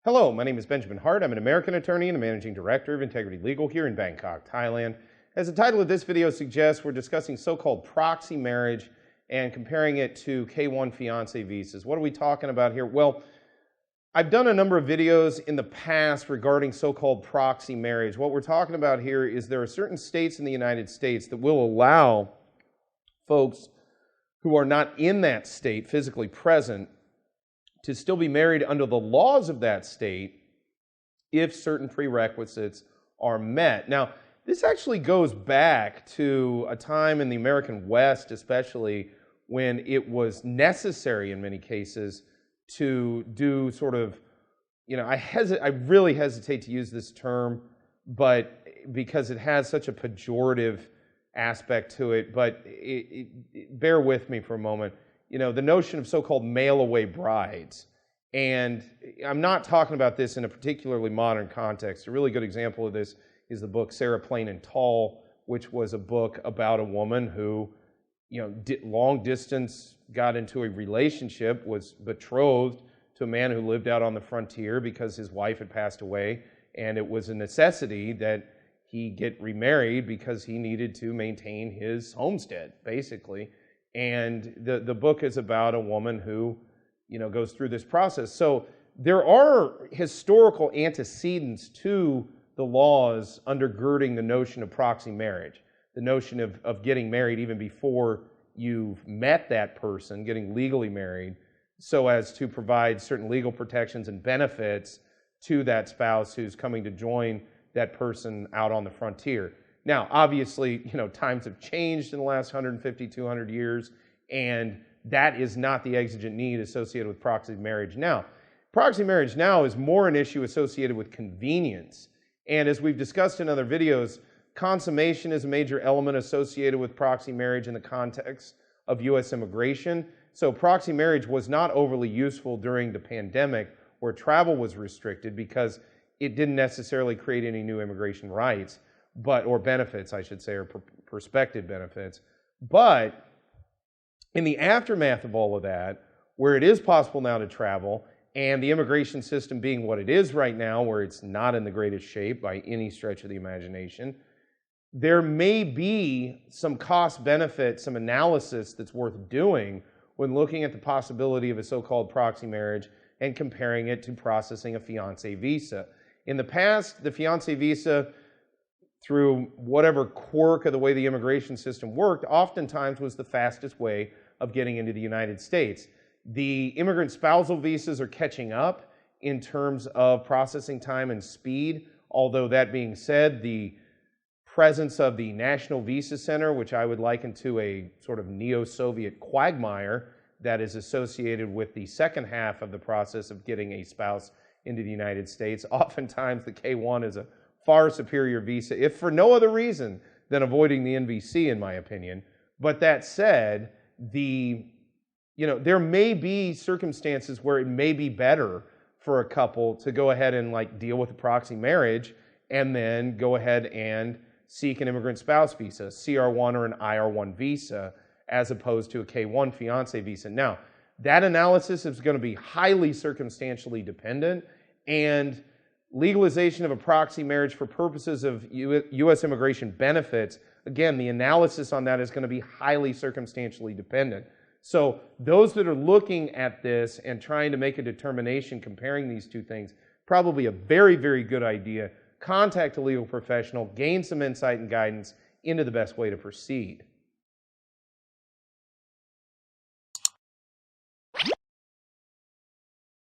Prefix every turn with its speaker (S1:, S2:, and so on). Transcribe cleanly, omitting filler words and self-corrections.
S1: Hello, my name is Benjamin Hart. I'm an American attorney and a managing director of Integrity Legal here in Bangkok, Thailand. As the title of this video suggests, we're discussing so-called proxy marriage and comparing it to K-1 fiancé visas. What are we talking about here? Well, I've done a number of videos in the past regarding so-called proxy marriage. What we're talking about here is there are certain states in the United States that will allow folks who are not in that state physically present to still be married under the laws of that state if certain prerequisites are met. Now, this actually goes back to a time in the American West, especially when it was necessary in many cases to do sort of, I really hesitate to use this term, but because it has such a pejorative aspect to it, but bear with me for a moment. The notion of so-called mail-away brides. And I'm not talking about this in a particularly modern context. A really good example of this is the book Sarah Plain and Tall, which was a book about a woman who, long distance got into a relationship, was betrothed to a man who lived out on the frontier because his wife had passed away, and it was a necessity that he get remarried because he needed to maintain his homestead, basically. And the book is about a woman who, goes through this process. So there are historical antecedents to the laws undergirding the notion of proxy marriage, the notion of getting married even before you've met that person, getting legally married, so as to provide certain legal protections and benefits to that spouse who's coming to join that person out on the frontier. Now, obviously, times have changed in the last 150, 200 years, and that is not the exigent need associated with proxy marriage now. Proxy marriage now is more an issue associated with convenience. And as we've discussed in other videos, consummation is a major element associated with proxy marriage in the context of U.S. immigration. So proxy marriage was not overly useful during the pandemic where travel was restricted because it didn't necessarily create any new immigration rights, or benefits, I should say, or prospective benefits. But in the aftermath of all of that, where it is possible now to travel, and the immigration system being what it is right now, where it's not in the greatest shape by any stretch of the imagination, there may be some cost benefit, some analysis that's worth doing when looking at the possibility of a so-called proxy marriage and comparing it to processing a fiancé visa. In the past, the fiancé visa, through whatever quirk of the way the immigration system worked, oftentimes was the fastest way of getting into the United States. The immigrant spousal visas are catching up in terms of processing time and speed, although that being said, the presence of the National Visa Center, which I would liken to a sort of neo-Soviet quagmire that is associated with the second half of the process of getting a spouse into the United States. Oftentimes the K-1 is a far superior visa, if for no other reason than avoiding the NVC, in my opinion. But that said, there may be circumstances where it may be better for a couple to go ahead and deal with a proxy marriage and then go ahead and seek an immigrant spouse visa, CR1 or an IR1 visa, as opposed to a K-1 fiancé visa. Now, that analysis is going to be highly circumstantially dependent, and legalization of a proxy marriage for purposes of U.S. immigration benefits, again, the analysis on that is going to be highly circumstantially dependent. So those that are looking at this and trying to make a determination comparing these two things, probably a very, very good idea. Contact a legal professional, gain some insight and guidance into the best way to proceed.